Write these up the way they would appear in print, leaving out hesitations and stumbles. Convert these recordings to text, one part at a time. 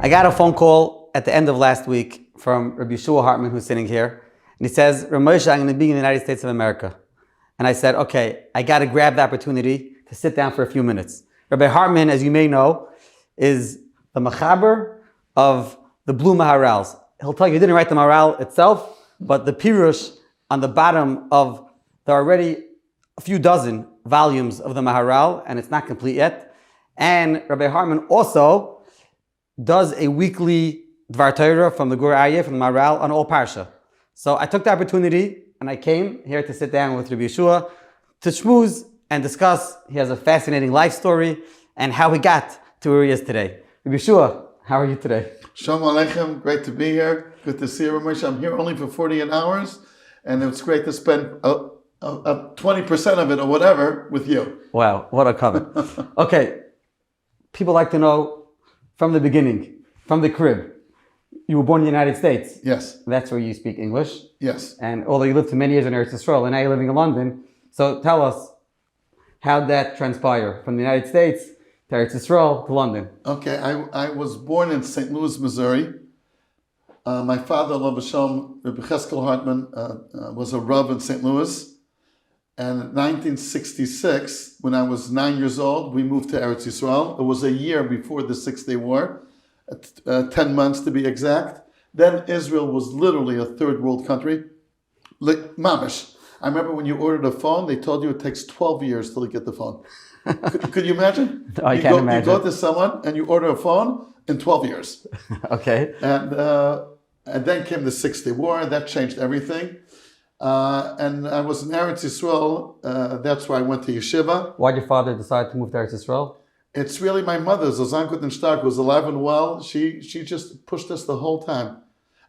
I got a phone call at the end of last week from Rabbi Yehoshua Hartman, who's sitting here, and he says, Ramesh, I'm going to be in the United States of America. And I said, okay, I got to grab the opportunity to sit down for a few minutes. Rabbi Hartman, as you may know, is the Mechaber of the Blue Maharals. He'll tell you he didn't write the Maharal itself, but the Pirush on the bottom of, there are already a few dozen volumes of the Maharal, and it's not complete yet. And Rabbi Hartman also does a weekly Dvar Torah from the Gur Aryeh, from the Maharal, on All Parsha. So I took the opportunity, and I came here to sit down with Rabbi Yehoshua to schmooze and discuss. He has a fascinating life story and how he got to where he is today. Rabbi Yehoshua, how are you today? Shalom Aleichem, great to be here. Good to see you, Ramesh. I'm here only for 48 hours, and it's great to spend 20% of it or whatever with you. Wow, what a cover. Okay, people like to know from the beginning, from the crib. You were born in the United States. Yes. That's where you speak English. Yes. And although you lived for many years in Eretz Yisrael, and now you're living in London, so tell us, how'd that transpire from the United States to Eretz Yisrael to London? Okay, I was born in St. Louis, Missouri. My father, Rabbi Yehoshua Hartman, was a Rav in St. Louis. And in 1966, when I was 9 years old, we moved to Eretz Yisrael. It was a year before the 6-Day War, 10 months to be exact. Then Israel was literally a third world country. Like mamish. I remember when you ordered a phone, they told you it takes 12 years till you get the phone. Could you imagine? I can't imagine. You go to someone and you order a phone in 12 years. Okay. And then came the 6-Day War. That changed everything. And I was in Eretz Yisrael. That's why I went to yeshiva. Why did your father decide to move to Eretz Yisrael? It's really my mother, Zozan Kutner, was alive and well. She just pushed us the whole time.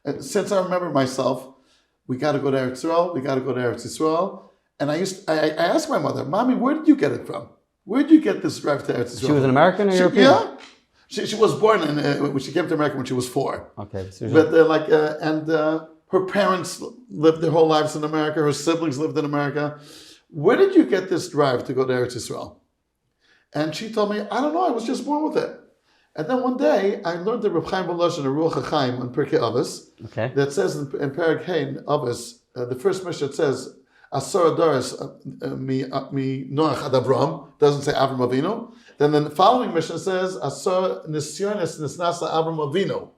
And since I remember myself, we got to go to Eretz Yisrael. We got to go to Eretz Yisrael. And I asked my mother, Mommy, where did you get it from? Where did you get this drive to Eretz Yisrael? She was an American or European? Yeah. She was born when she came to America when she was 4. Okay. But her parents lived their whole lives in America. Her siblings lived in America. Where did you get this drive to go to Eretz Yisrael? And she told me, I don't know, I was just born with it. And then one day, I learned the Reb Chaim B'Lashon in Ruach HaChaim on Pirkei Avos. Okay. That says in Perek Hein Avos, the first Mishnah says, Asar Adaris mi Noach ad Avram, doesn't say Avram Avinu. Then the following Mishnah says, Asar Nisyonis Nisnasa Avram Avinu.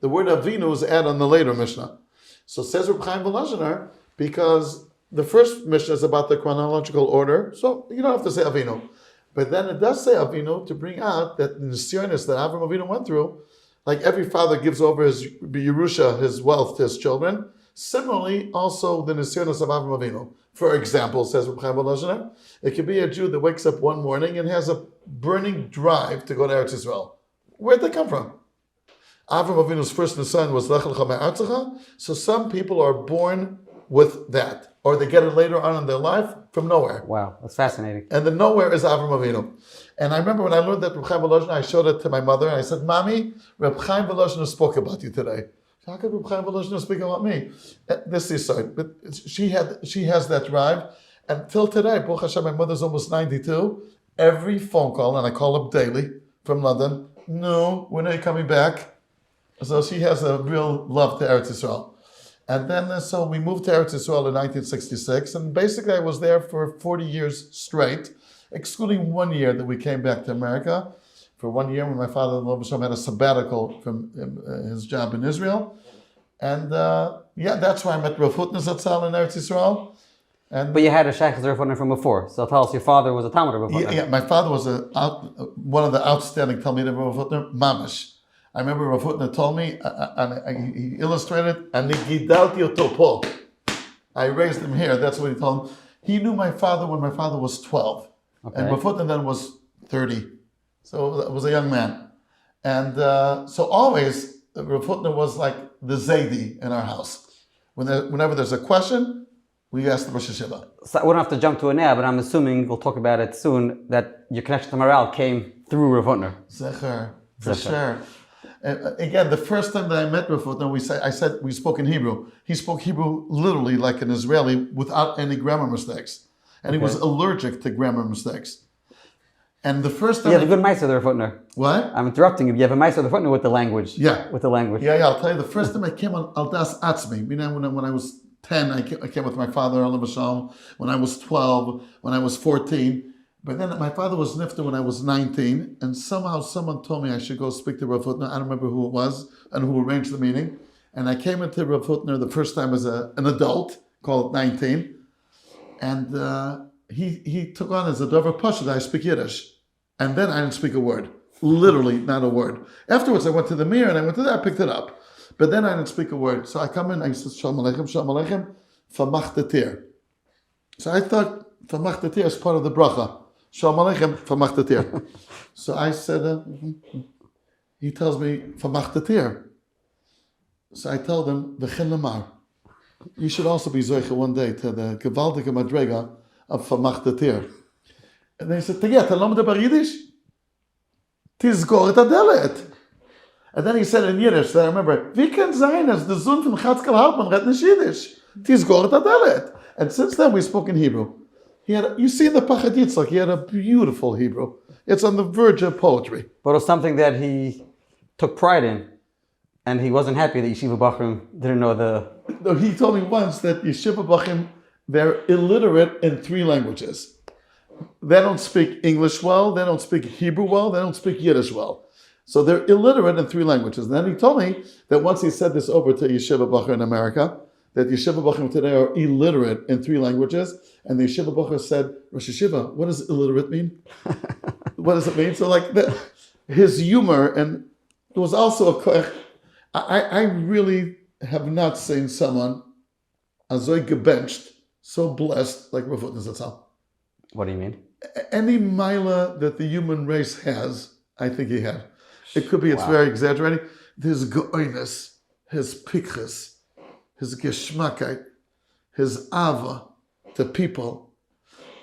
The word Avinu is added on the later Mishnah. So says Reb Chaim B'Lashon, because the first Mishnah is about the chronological order, so you don't have to say Avinu. But then it does say Avinu to bring out that the Nisyonis that Avram Avinu went through, like every father gives over his Yerusha, his wealth, to his children. Similarly, also the Nisyonis of Avram Avinu. For example, says Reb Chaim B'Lashon, it could be a Jew that wakes up one morning and has a burning drive to go to Eretz Yisrael. Where'd they come from? Avram Avinu's first son was Lech Lecha Me'artzecha. So some people are born with that, or they get it later on in their life from nowhere. Wow, that's fascinating. And the nowhere is Avram Avinu. And I remember when I learned that Reb Chaim B'Lashon, I showed it to my mother, and I said, Mommy, Reb Chaim B'Lashon spoke about you today. How could Reb Chaim B'Lashon speak about me? This is so. But she has that drive. And till today, Baruch Hashem, my mother's almost 92. Every phone call, and I call up daily from London, no, when are you coming back? So she has a real love to Eretz Yisrael. And then, so we moved to Eretz Yisrael in 1966, and basically I was there for 40 years straight, excluding 1 year that we came back to America. For 1 year when my father had a sabbatical from his job in Israel. And that's where I met Rav Hutner Zatzal in Eretz Yisrael. But you had a Shaykh Rav Hutner from before, so tell us your father was a Talmud Rav Hutner. Yeah, my father was one of the outstanding Talmidim Rav Hutner, Mamish. I remember Rav Hutner told me, and he illustrated, and I raised him here, that's what he told him. He knew my father when my father was 12. Okay. And Rav Hutner then was 30. So I was a young man. And so always, Rav Hutner was like the Zaidi in our house. Whenever there's a question, we ask the Rosh Hashiva. So we don't have to jump to it now, but I'm assuming, we'll talk about it soon, that your connection to Maharal came through Rav Hutner. Zecher, for sure. Again, the first time that I met Rav Hutner, I said we spoke in Hebrew. He spoke Hebrew literally like an Israeli without any grammar mistakes. And he was allergic to grammar mistakes. And the first You time... have a good meister there, Rutner. What? I'm interrupting you. You have a meister there, Rutner, with the language. Yeah. With the language. Yeah, I'll tell you, the first time I came on Al Das Atzmi, when I was 10, I came with my father, Alav Hashem. When I was 12, when I was 14. But then my father was nifter when I was 19, and somehow someone told me I should go speak to Rav Hutner. I don't remember who it was and who arranged the meeting. And I came into Rav Hutner the first time as an adult, called 19. And he took on as a Dover Pasha that I speak Yiddish. And then I didn't speak a word. Literally, not a word. Afterwards, I went to the mirror and I picked it up. But then I didn't speak a word. So I come in, I said, Shalom Aleichem, Famach Tetir. So I thought Famach Tetir is part of the bracha. Shalom Aleichem, Famach Tetir. So I said, he tells me, Famach Tetir. So I told him, V'chen Lamar. You should also be Zoicha one day to the Gewaldige Madrega of Famach Tetir. And then he said, Tegeh, אתה לא מדבר יידיש? תסגור את הדלת. And then he said in Yiddish, that I remember, wie kann sein, as the Sohn von Chatzkel Hartman redt nicht Yiddish? Tizgor et hadelet. And since then we spoke in Hebrew. You see in the Pachad Yitzchak, he had a beautiful Hebrew. It's on the verge of poetry. But it was something that he took pride in. And he wasn't happy that Yeshiva Bachrim didn't know the... No, he told me once that Yeshiva Bachrim, they're illiterate in 3 languages. They don't speak English well, they don't speak Hebrew well, they don't speak Yiddish well. So they're illiterate in 3 languages. And then he told me that once he said this over to Yeshiva Bachar in America, that Yeshiva Bachar today are illiterate in 3 languages. And the Yeshiva Bachar said, Rosh Yeshiva, what does illiterate mean? What does it mean? So his humor, and it was also I really have not seen someone azoy gebenched, so blessed like Rav Hutner Zatzal. What do you mean? Any mila that the human race has, I think he had. It could be it's very exaggerating. His go'iness, his pikchas, his geschmackheit, his ava to people,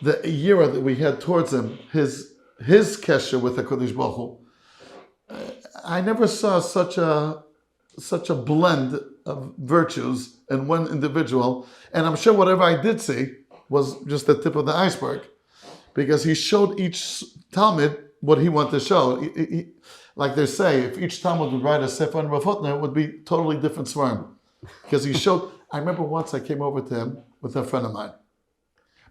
the yira that we had towards him, his kesher with the Kodesh Baruch Hu. I never saw such a blend of virtues in one individual, and I'm sure whatever I did see was just the tip of the iceberg, because he showed each Talmud what he wanted to show. Like they say, if each Talmud would write a Sefer on Rav Hutner, it would be totally different svarim. Because he showed, I remember once I came over to him with a friend of mine.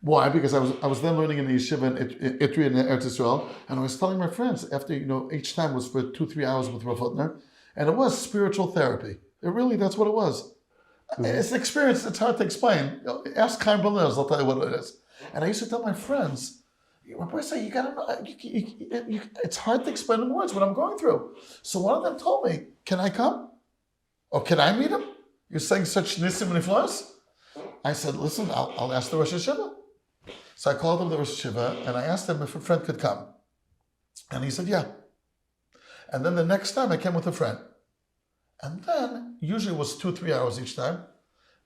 Why? Because I was then learning in the yeshiva in Itri in Eretz Yisrael, and I was telling my friends, after, each time was for 2-3 hours with Rav Hutner, and it was spiritual therapy. That's what it was. Mm-hmm. It's an experience, it's hard to explain. Ask Chaim Balnez, I'll tell you what it is. And I used to tell my friends, Rabbi say, you gotta know, it's hard to explain in words what I'm going through. So one of them told me, can I come? Or can I meet him? You're saying such nisim and iflas? I said, listen, I'll ask the Rosh Hashiva. So I called him the Rosh Hashiva, and I asked him if a friend could come. And he said, yeah. And then the next time I came with a friend. And then, usually it was 2-3 hours each time.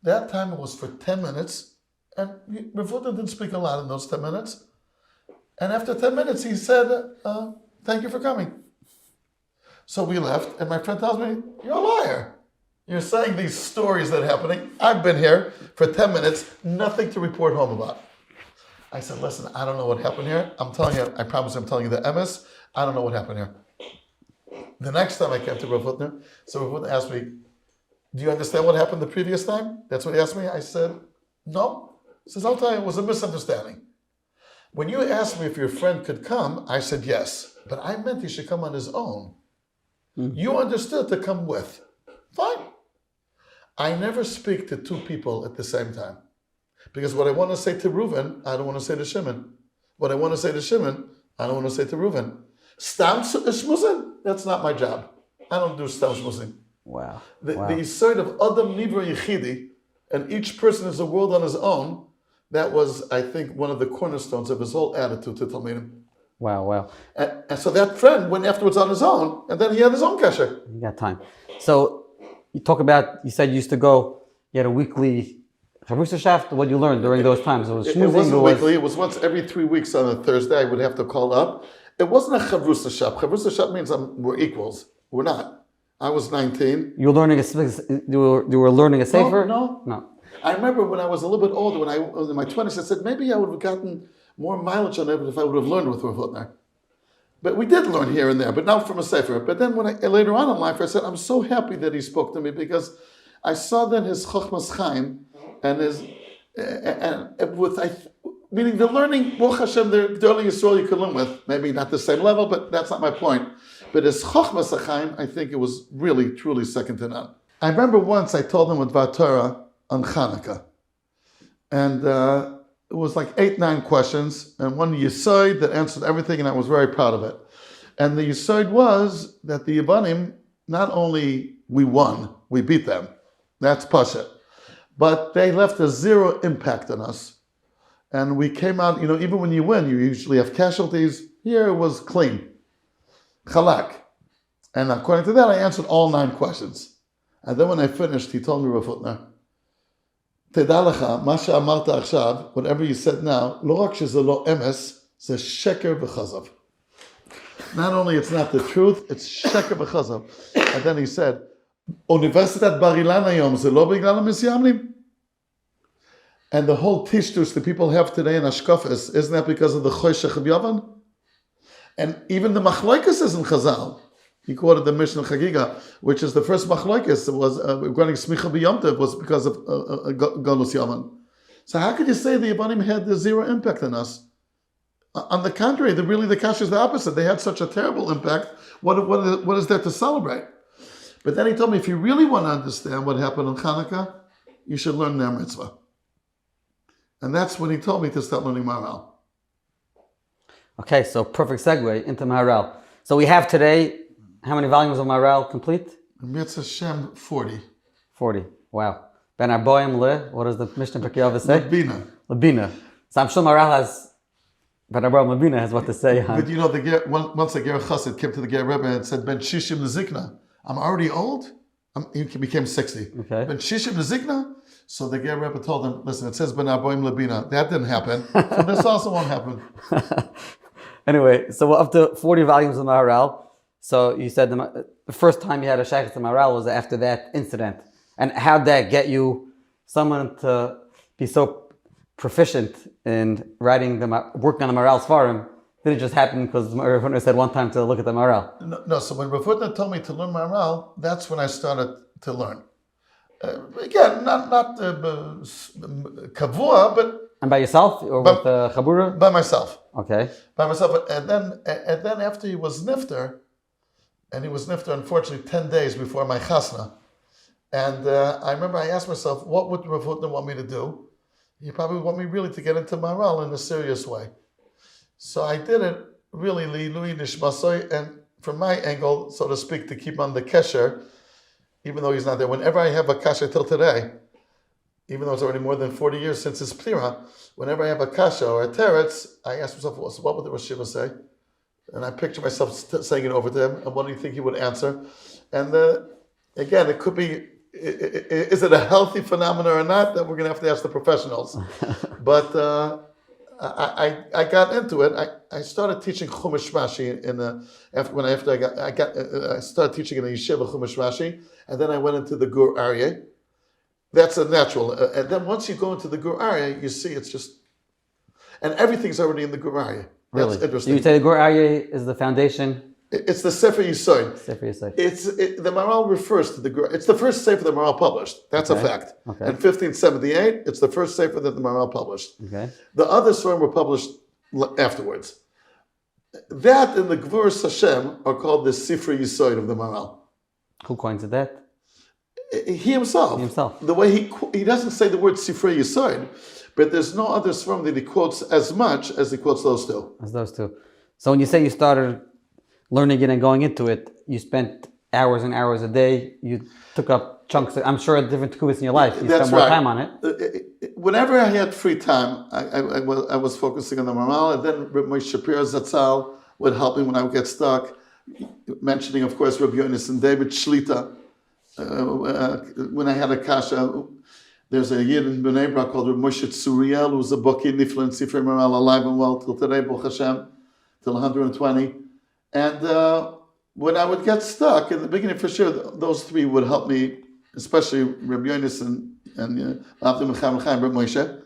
That time it was for 10 minutes. And Rav Hutner didn't speak a lot in those 10 minutes. And after 10 minutes, he said, thank you for coming. So we left, and my friend tells me, you're a liar. You're saying these stories that are happening. I've been here for 10 minutes, nothing to report home about. I said, listen, I don't know what happened here. I'm telling you, I promise I'm telling you the MS. I don't know what happened here. The next time I came to Rav Hutner, so Rav Hutner asked me, do you understand what happened the previous time? That's what he asked me. I said, no. He says, I'll tell you, it was a misunderstanding. When you asked me if your friend could come, I said yes. But I meant he should come on his own. Mm-hmm. You understood to come with. Fine. I never speak to 2 people at the same time. Because what I want to say to Reuven, I don't want to say to Shimon. What I want to say to Shimon, I don't want to say to Reuven. Stam shmuzin, that's not my job. I don't do stam shmuzin. Wow. The sort of Adam Nivra Yechidi, and each person is a world on his own, that was, I think, one of the cornerstones of his whole attitude to Talmidim. Wow. And so that friend went afterwards on his own, and then he had his own kasher. You got time. So you said you used to go, you had a weekly Chavrusa. What you learned during those times? It wasn't weekly. It was once every 3 weeks on a Thursday. I would have to call up. It wasn't a Chavrusa Shap. Chavrusa Shap means we're equals. We're not. I was 19. You were learning you were learning a sefer? No. I remember when I was a little bit older, when I was in my 20s, I said maybe I would have gotten more mileage on it if I would have learned with Rav Hutner. But we did learn here and there, but not from a sefer. But then later on in life, I said, I'm so happy that he spoke to me because I saw then his chochmas chaim and his meaning the learning. Baruch Hashem, the early Yisrael you could learn with, maybe not the same level, but that's not my point. But his chochmas chaim, I think it was really truly second to none. I remember once I told him about Torah on Hanukkah, and it was like 8-9 questions, and one Yesod that answered everything, and I was very proud of it. And the Yesod was that the Yevanim, not only we won, we beat them, that's Pasha, but they left a zero impact on us. And we came out, even when you win, you usually have casualties. Here it was clean, chalak. And according to that, I answered all 9 questions. And then when I finished, he told me, Rav Hutner, whatever you said now, not only it's not the truth, it's sheker v'chazav. And then he said, Universitat Bar Ilan hayom ze lo bigral hamisyamnim. And the whole tishtus that people have today in Ashkafis, isn't that because of the choshech of Yavan? And even the machlokes is in Chazal. He quoted the Mishnah Chagiga, which is the first machlokes. It was regarding smicha b'yom tov was because of Galus Yaman. So how could you say the Yevanim had the zero impact on us? On the contrary, the Kash is the opposite. They had such a terrible impact. What is there to celebrate? But then he told me, if you really want to understand what happened on Hanukkah, you should learn their mitzvah. And that's when he told me to start learning Maharal. Okay, so perfect segue into Maharal. So we have today, how many volumes of Maharal complete? Mitzvah Shem 40. 40. Wow. Ben Arboim Le, what does the Mishnah Pirkei Avos say? Labina. Labina. So I'm sure Maharal has, Ben Arboim Labina has what to say on. But once a Ger Chassid came to the Ger Rebbe and said, Ben Shishim Lezikna, I'm already old. He became 60. Okay. Ben Shishim Lezikna? So the Ger Rebbe told him, listen, it says Ben Arboim Labina. That didn't happen. So this also won't happen. Anyway, so we're up to 40 volumes of Maharal. So you said the first time you had a shaykhs to Maharal was after that incident. And how'd that get you someone to be so proficient in working on the Maharal's Svarim? Did it just happen because Rav Hutner said one time to look at the Maharal? No, so when Rav Hutner told me to learn Maharal, that's when I started to learn. Again, not kavua, but... And by yourself or with the Chabura? By myself. Okay. By myself. And then after he was nifter, and he was nifter unfortunately 10 days before my chasna. And I remember I asked myself, what would Rav Hutner want me to do? He probably want me really to get into Maharal in a serious way. So I did it really li'ilui nishmasoi, and from my angle, so to speak, to keep on the kesher, even though he's not there. Whenever I have a kasha till today, even though it's already more than 40 years since his plira, whenever I have a kasha or a teretz, I ask myself, what would the Rosh Hashiva say? And I picture myself saying it over to him, and what do you think he would answer? And again, it could be, is it a healthy phenomenon or not? That we're going to have to ask the professionals. But I got into it. I started teaching Chumash Rashi I started teaching in a yeshiva Chumash Rashi, and then I went into the Gur Aryeh. That's a natural. And then once you go into the Gur Aryeh, you see it's just, and everything's already in the Gur Aryeh. That's really interesting. You say the Gur Aryeh is the foundation? It's the Sefer Yisod. Sefer Yisod. The Maharal refers to the Gur. It's the first Sefer the Maharal published. That's a fact. Okay. In 1578, it's the first Sefer that the Maharal published. Okay. The other Svarim were published afterwards. That and the Gvuras Hashem are called the Sifrei Yisod of the Maharal. Who coins that? He himself. The way he doesn't say the word Sifrei Yisod, but there's no other Svarim that he quotes as much as he quotes those two. As those two. So when you say you started learning it and going into it, you spent hours and hours a day. You took up chunks. I'm sure at different tekuvos in your life, you spent more time on it. Whenever I had free time, I was focusing on the Maharal, and then Moshe Shapiro Zatzal would help me when I would get stuck. Mentioning, of course, Rabbi Yonis and David Shlita. When I had a kasha, there's a Yid in Bnei Brak called Rabbi Moshe Tzuriel, who's a Boki Nifla and Sifrei Maharal, alive and well till today, Baruch Hashem, till 120. And when I would get stuck in the beginning, for sure, those three would help me, especially Rabbi Yonis and Rabbi Moshe.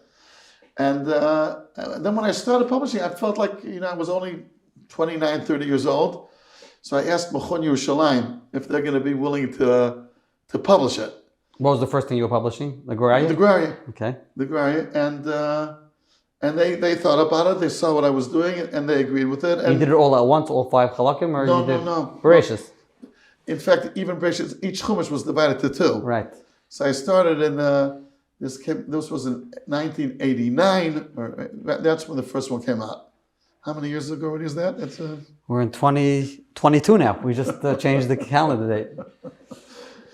And then when I started publishing, I felt like I was only 29, 30 years old. So I asked Machon Yerushalayim if they're going to be willing to publish it. What was the first thing you were publishing? The Goraya? The Goraya. Okay. The Goraya. And they thought about it. They saw what I was doing, and they agreed with it. And you did it all at once, all 5 halakim, or you did no. Bereshis? In fact, even Bereshis, each chumash was divided to 2. Right. So I started in this was in 1989, or that's when the first one came out. How many years ago is that? We're in 2022 now. We just changed the calendar date.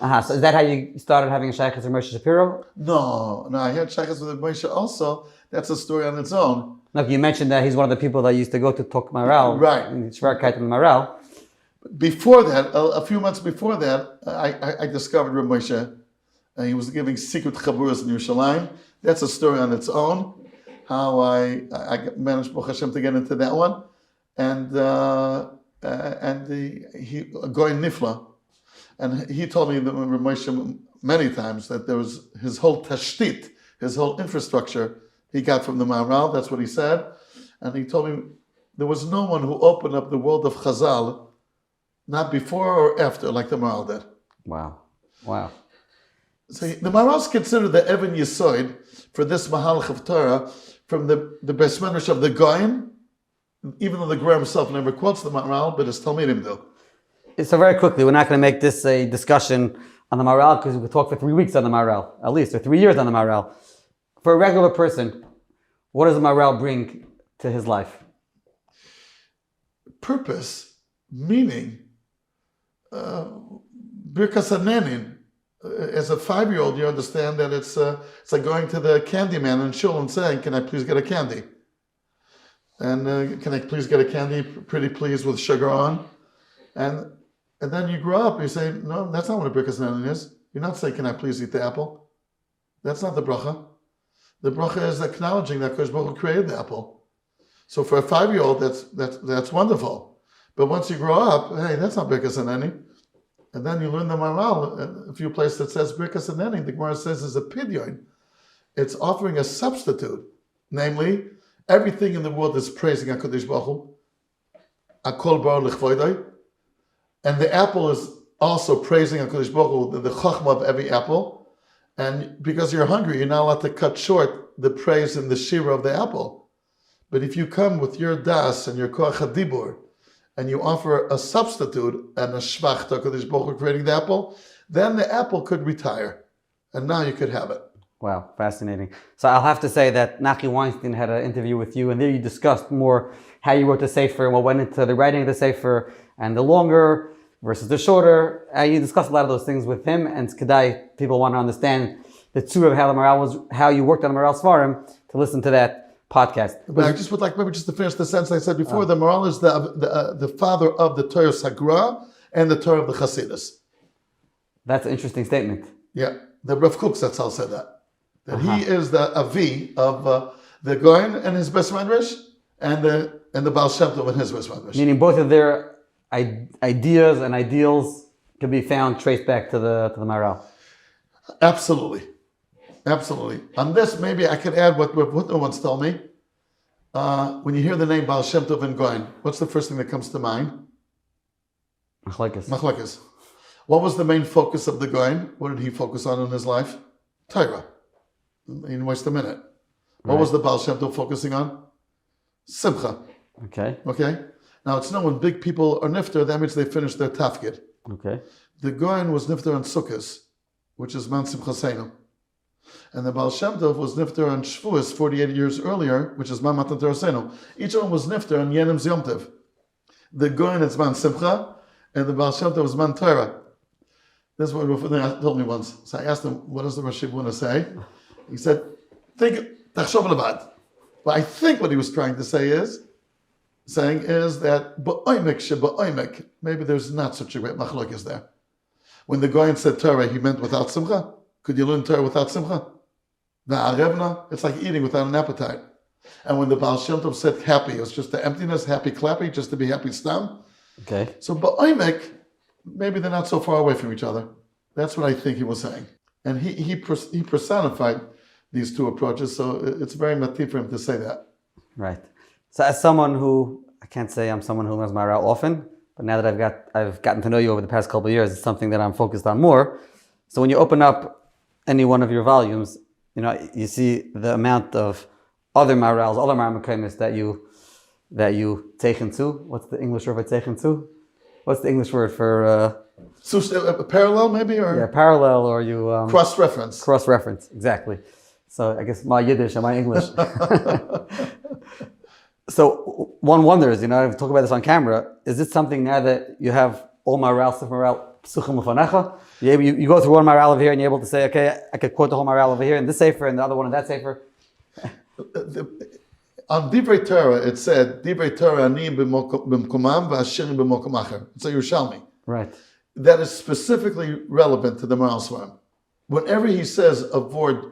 So is that how you started having a shaykhus with Moshe Shapiro? No, I had shaykhus with Moshe also. That's a story on its own. Look, you mentioned that he's one of the people that used to go to talk Maharal. Right. Shvarkait and Maharal. Before that, a few months before that, I discovered Rabbi Moshe. He was giving secret chaburas in Yerushalayim. That's a story on its own. How I managed Baruch Hashem to get into that one, and he Goy Nifla, and he told me that Rabbi Moshe many times that there was his whole tashtit, his whole infrastructure he got from the Maharal. That's what he said, and he told me there was no one who opened up the world of Chazal, not before or after, like the Maharal did. Wow. So the Maharal is considered the Even Yesoid for this Maharal of Torah from the Beis HaMedrash of the Goyim, even though the Gra himself never quotes the Maharal, but his Talmidim do. So very quickly, we're not going to make this a discussion on the Maharal because we could talk for 3 weeks on the Maharal, at least, or 3 years on the Maharal. For a regular person, what does the Maharal bring to his life? Purpose, meaning, Birkas Hanenin. As a 5-year-old, you understand that it's like going to the candy man in shul and saying, "Can I please get a candy?" And can I please get a candy? Pretty please with sugar on, and then you grow up and you say, "No, that's not what a birkas hanenin is." You're not saying, "Can I please eat the apple?" That's not the bracha. The bracha is acknowledging that Kodesh Baruch Hu created the apple. So for a 5-year-old, that's wonderful. But once you grow up, hey, that's not birkas hanenin. And then you learn the Maharal, a few places that says Birkas Hanenin, the Gemara says is a pidyon. It's offering a substitute. Namely, everything in the world is praising HaKadosh Baruch Hu. Akol bar l'chvoidai. And the apple is also praising HaKadosh Baruch Hu, the chachma of every apple. And because you're hungry, you're not allowed to cut short the praise and the shira of the apple. But if you come with your das and your koach hadibur, and you offer a substitute and a shvach to HaKadosh Baruch Hu creating the apple, then the apple could retire. And now you could have it. Wow, fascinating. So I'll have to say that Nachi Weinstein had an interview with you, and there you discussed more how you wrote the Sefer, what went into the writing of the Sefer, and the longer versus the shorter. You discussed a lot of those things with him, and Kedai, people want to understand the tzur of how the Maharal was, how you worked on the Maharal Svarim, to listen to that podcast. But I just would like maybe just to finish the sentence I said before. The Maharal is the father of the Torah Sagra and the Torah of the Chasidus. That's an interesting statement. Yeah, the Rav Kook Zatzal said that he is the Avi of the Goyen and his Beis HaMedrash and the Baal Shem Tov and his Beis HaMedrash. Meaning both of their ideas and ideals can be found traced back to the Maharal. Absolutely. On this, maybe I could add what Rutner once told me. When you hear the name Baal Shem Tov and Goyen, what's the first thing that comes to mind? Machlekes. What was the main focus of the Goyen? What did he focus on in his life? Torah. In just a minute. What was the Baal Shem Tov focusing on? Simcha. Okay. Now it's known when big people are nifter, that means they finished their tafkid. Okay. The Goyen was nifter on Sukkot, which is Man Simchaseinu. And the Baal Shem Tov was nifter on Shavuos 48 years earlier, which is Man Matan Torasenu. Each one was nifter on Yenim Yom Tov. The Goyen is Man Simcha, and the Baal Shem Tov is Man Torah. This is what Rutner told me once. So I asked him, what does the Rosh want to say? He said, think, Tachshov Levad. But I think what he was trying to say is that Ba'oimek Sheba'oimek, maybe there's not such a great machlokes there. When the Goyen said Torah, he meant without Simcha. Could you learn Torah without Simcha? The Arevna, it's like eating without an appetite. And when the Baal Shem Tov said happy, it was just the emptiness, happy clappy, just to be happy stam. Okay. So Ba'oimek, maybe they're not so far away from each other. That's what I think he was saying. And he personified these two approaches, so it's very matif for him to say that. Right. So as someone who I can't say I'm someone who learns Maharal often, but now that I've gotten to know you over the past couple of years, it's something that I'm focused on more. So when you open up any one of your volumes, you see the amount of other Maharals, other Maharal that you take into. What's the English word for take into? What's the English word for... parallel maybe? Or yeah, parallel, or you... cross-reference. Cross-reference, exactly. So I guess my Yiddish and my English. So one wonders, I've talked about this on camera, is it something now that you have all Maharal, Sif Maharal, Psuchim Lefanecha? You go through one Maharal over here and you're able to say, okay, I could quote the whole Maharal over here in this sefer and the other one in that sefer? On Divrei Torah, it said, Divrei Torah ani b'mkomam v'ashirim b'mokom acher. It's a Yerushalmi. Right. That is specifically relevant to the Maharal Svarim. Whenever he says a word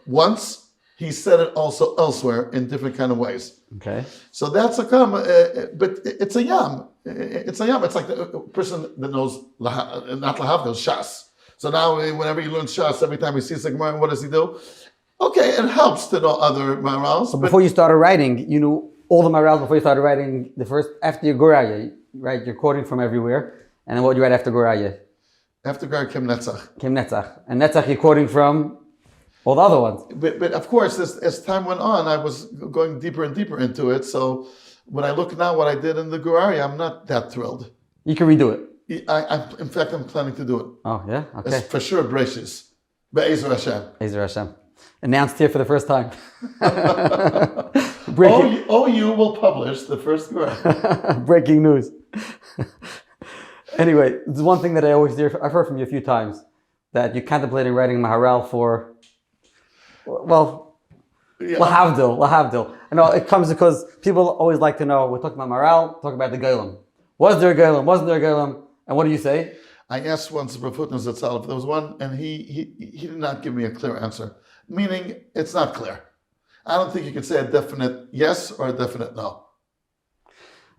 once, he said it also elsewhere in different kind of ways. Okay. So that's a kam, but it's a yam. It's a yam. It's like the person that knows not lahavdil shas. So now, whenever he learns shas, every time he sees a gemara, what does he do? Okay, it helps to know other Maharals. So before you started writing, you knew all the Maharals before you started writing the first, after your Goraya, right? You're quoting from everywhere. And then what do you write after Goraya? After Goraya, Kim Netzach. Kim Netzach. And Netzach you're quoting from all the other ones. But of course, as time went on, I was going deeper and deeper into it. So when I look now what I did in the Goraya, I'm not that thrilled. You can redo it. In fact, I'm planning to do it. Oh, yeah? Okay. It's for sure, Braces. Be'ezer Hashem. Ezer Hashem. Announced here for the first time. OU will publish the first Goraya. Breaking news. Anyway, there's one thing that I always hear, I've heard from you a few times, that you're contemplating writing Maharal for, lahavdil. I know it comes because people always like to know, we're talking about Maharal, talk about the Golem. Was there a Golem? Wasn't there a Golem? And what do you say? I asked once Rav Hutner Zatzal if there was one, and he did not give me a clear answer. Meaning, it's not clear. I don't think you can say a definite yes or a definite no.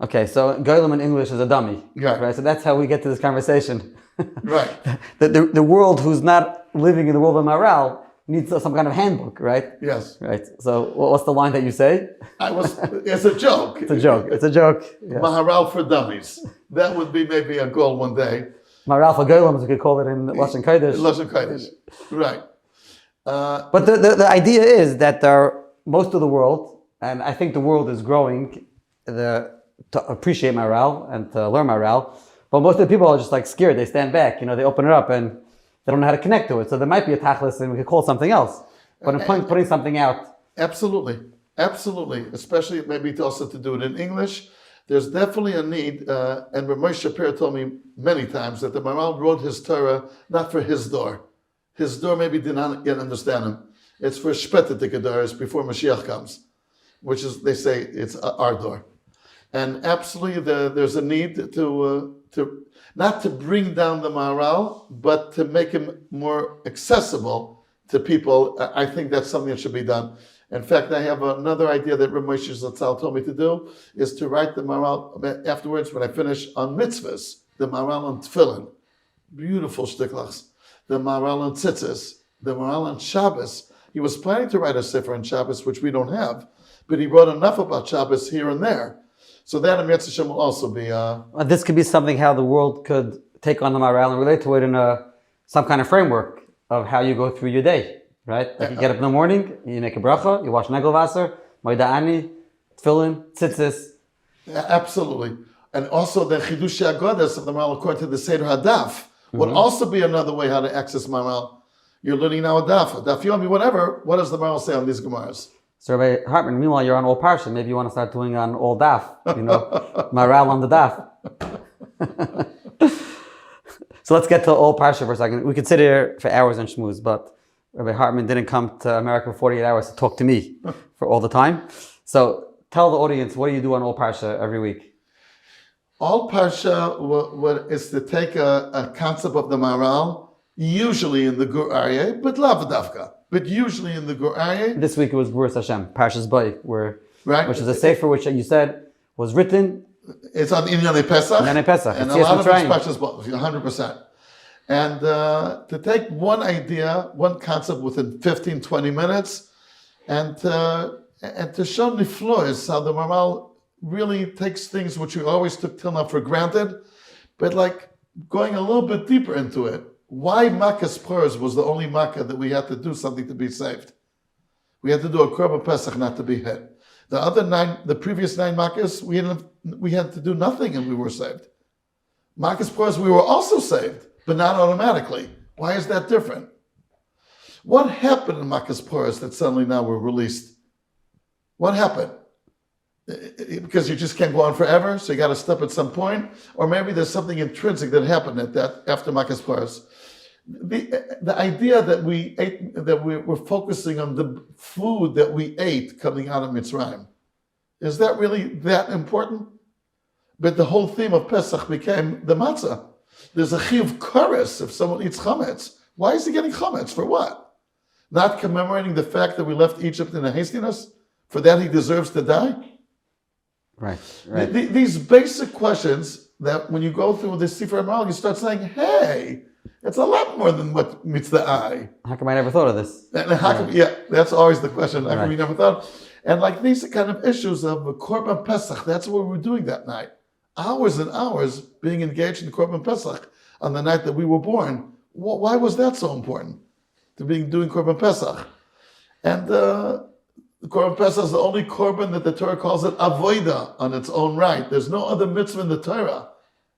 Okay, so Golem in English is a dummy. Right? So that's how we get to this conversation. Right. The world who's not living in the world of Maharal needs some kind of handbook, right? Yes. Right. So what's the line that you say? It's a joke. It's a joke. Yeah. Maharal for dummies. That would be maybe a goal one day. Maharal for Golems, we could call it in Lashon Kodesh. Lashon Kodesh. Right. But the idea is that most of the world, and I think the world is growing to appreciate Maharal and to learn Maharal, but most of the people are just like scared. They stand back, they open it up and they don't know how to connect to it. So there might be a tachlis and we could call it something else. But in putting something out. Absolutely. Especially maybe also to do it in English. There's definitely a need, and Rabbi Shapiro told me many times that the Maharal wrote his Torah not for his door. His door maybe did not yet understand him. It's for Shpetetik doors before Mashiach comes, which is, they say, it's our door. And absolutely there's a need to not to bring down the Maharal, but to make him more accessible to people. I think that's something that should be done. In fact, I have another idea that Rabbi Moshe Zatzal told me to do, is to write the Maharal afterwards when I finish on mitzvahs, the Maharal on tefillin, beautiful shtiklachs, the Maharal on tzitzis, the Maharal on Shabbos. He was planning to write a sefer on Shabbos, which we don't have, but he wrote enough about Shabbos here and there. So that in Yetz Hashem will also be... this could be something how the world could take on the Maharal and relate to it in some kind of framework of how you go through your day. Right? Like you get up in the morning, you make a bracha, you wash Negelwasser, Moida Ani, Tefillin, Tzitzis. Yeah, absolutely. And also the Chidushei Agodas of the Maharal according to the Seder HaDaf would also be another way how to access Maharal. You're learning now a Daf Yomi, whatever. What does the Maharal say on these Gemaras? So Rabbi Hartman, meanwhile you're on All Parsha, maybe you want to start doing on All Daf, Maharal on the Daf. So let's get to All Parsha for a second. We could sit here for hours and schmooze, but Rabbi Hartman didn't come to America for 48 hours to talk to me for all the time. So tell the audience, what do you do on All Parsha every week? All Parsha is to take a concept of the Maharal, usually in the Gur Aryeh, but lav davka, but usually in the Gur Aryeh. This week it was Gvuras Hashem, Parshas Bay, which is a sefer which you said was written. It's on Inyanei Pesach. Inyanei Pesach. And a lot of it's Parshas Bay, 100%. And to take one idea, one concept within 15, 20 minutes, and to show niflois how the Maharal really takes things which we always took till now for granted, but like going a little bit deeper into it. Why Makkah's Purim was the only Makkah that we had to do something to be saved? We had to do a Korban Pesach not to be hit. The previous 9 Makkahs, we had to do nothing and we were saved. Makkah's Purim, we were also saved, but not automatically. Why is that different? What happened in Makkah's Purim that suddenly now we're released? What happened? Because you just can't go on forever, so you got to stop at some point, or maybe there's something intrinsic that happened at that after Makkah's Purim. The idea that we ate, that we're focusing on the food that we ate coming out of Mitzrayim, is that really that important? But the whole theme of Pesach became the matzah. There's a chiyuv kares if someone eats chametz. Why is he getting chametz? For what? Not commemorating the fact that we left Egypt in a hastiness? For that he deserves to die? Right. These basic questions that when you go through this Sefer Maharal, you start saying, hey, it's a lot more than what meets the eye. How come I never thought of this? And how come, that's always the question. How come we never thought? And like these kind of issues of Korban Pesach, that's what we were doing that night. Hours and hours being engaged in Korban Pesach on the night that we were born. Why was that so important? To be doing Korban Pesach. And Korban Pesach is the only Korban that the Torah calls it avoida on its own right. There's no other mitzvah in the Torah,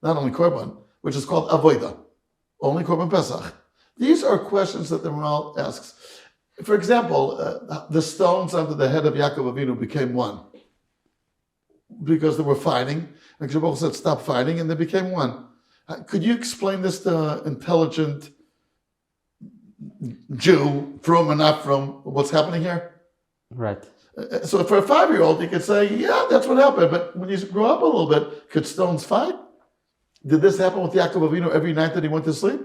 not only Korban, which is called avoida. Only Korban Pesach. These are questions that the Maharal asks. For example, the stones under the head of Yaakov Avinu became one. Because they were fighting. And Baruch said, stop fighting, and they became one. Could you explain this to an intelligent Jew, from or not from, what's happening here? Right. So for a 5-year-old, you could say, yeah, that's what happened. But when you grow up a little bit, could stones fight? Did this happen with Yaakov Avinu every night that he went to sleep?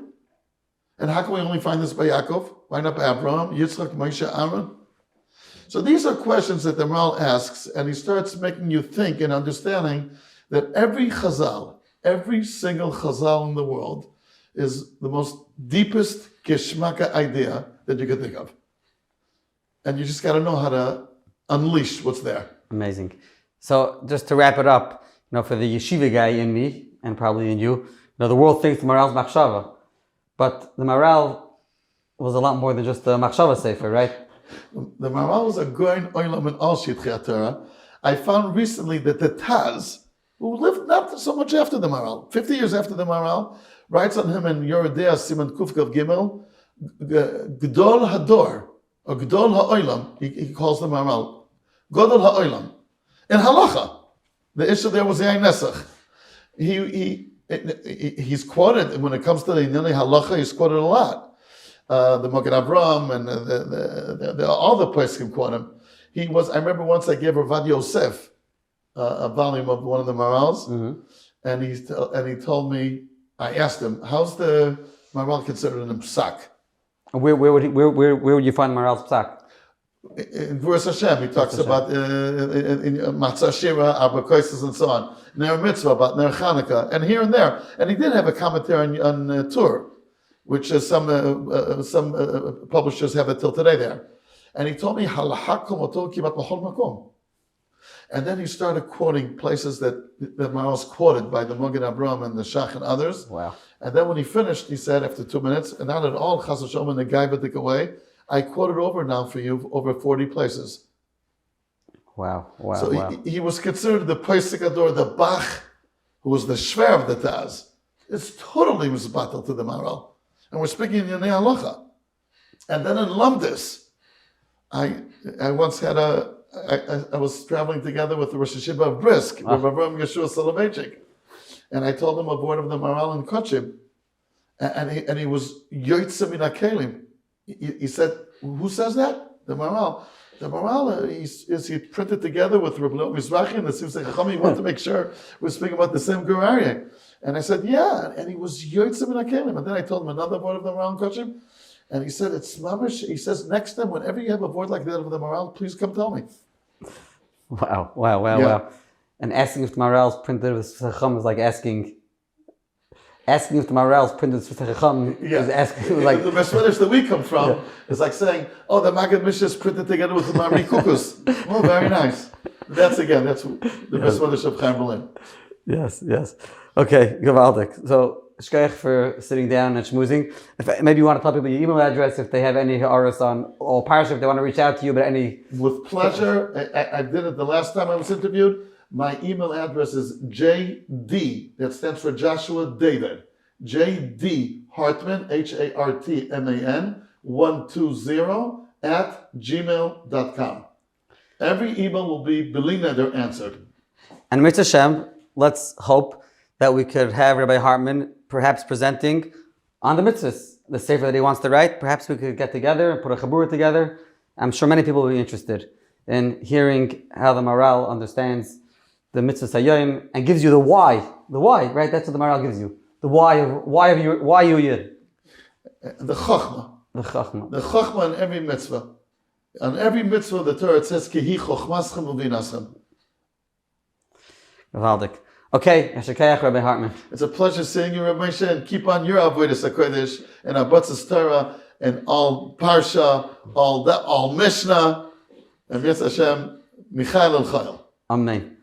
And how can we only find this by Yaakov? Why not by Abraham, Yitzchak, Moshe, Aaron? So these are questions that the Maharal asks, and he starts making you think and understanding that every chazal, every single chazal in the world is the most deepest geschmacka idea that you could think of. And you just got to know how to unleash what's there. Amazing. So just to wrap it up, for the yeshiva guy in me, and probably in you, the world thinks the Maharal's machshava. But the Maharal was a lot more than just a machshava sefer, right? The Maharal was a goin oilam in all shitchei Torah. I found recently that the Taz, who lived not so much after the Maharal, 50 years after the Maharal, writes on him in Yoredea Siman Kufkav Gimel, Gdol Hador, or Gdol Ha'olam, he calls the Maharal, Godol Ha'olam. In Halacha, the issue there was Yain Nesach. He's quoted, when it comes to the Inyani Halacha, he's quoted a lot. The Magen Avraham and all the poskim quote him. I remember once I gave Rav Yosef a volume of one of the Maharals, and he told me, I asked him, how's the Maharal considered in psak? Where would you find Maharal's psak? In Verse Hashem, he talks about in Matzah Shira, Arba Koises, and so on. Ner Mitzvah, about Ner Chanukah, and here and there. And he did have a commentary on Tur, which is some publishers have it till today there. And he told me, Halacha komoto kimat b'chol makom. And then he started quoting places that Maharal's quoted by the Magen Avraham and the Shach and others. Wow. And then when he finished, he said, after 2 minutes, and not at all Chas v'shalom in the Gaivadik away, I quoted over now for you over 40 places. Wow. So he was considered the Pesach Ador, the Bach, who was the Shver of the Taz. It's totally misbatel to the Maharal. And we're speaking in Yanei Halacha. And then in Lamdis, I once had I was traveling together with the Rosh Hashiva of Brisk, Rabbi Yehoshua Soloveitchik. And I told him a word of the Maharal in Kochim. And he was Yoitze min HaKelim. He said, who says that? The Maharal. The Maharal, is he printed together with Rabbi Mizrahi and the Simsei Chacham? He wanted to make sure we're speaking about the same Gurarye. And I said, yeah. And he was Yoitze min HaKelim. And then I told him another word of the Maharal in Kochim. And he said, it's mamish. He says, next time, whenever you have a word like that of the Maharal, please come tell me. Wow. And asking if the Maharal's printed with Chacham is like asking if the Maharal's printed with Chacham is asking like the Besmedish that we come from is like saying, oh, the Maggid Mishnah is printed together with the Mari Kukus. Oh, very nice. That's the best mother of Chaim Berlin. Yes. Okay, gewaldig. So, shkoyach for sitting down and schmoozing. Maybe you want to tell people your email address if they have any ha'aros on All Parsha, if they want to reach out to you, but any... With pleasure. I did it the last time I was interviewed. My email address is JD, that stands for Joshua David. JD Hartman, Hartman, 120 @gmail.com. Every email will be Belineder answered. And Mitzvah Shem, let's hope that we could have Rabbi Hartman perhaps presenting on the mitzvahs, the sefer that he wants to write. Perhaps we could get together and put a chabura together. I'm sure many people will be interested in hearing how the Maharal understands the mitzvah sayyim and gives you the why, right? That's what the Maharal gives you. The why you yid. The chachma. The chachma. The chachma on every mitzvah. On every mitzvah, the Torah says, Kihi chochmaschem uvinasem. Gewaldig. Okay, Yashakayach, Rabbi Hartman. It's a pleasure seeing you, Rabbi Moshe, and keep on your avodas hakodesh and Abatzas Torah and all Parsha, all Mishnah, and Mitzvah Hashem, Michael el Chayil. Amen.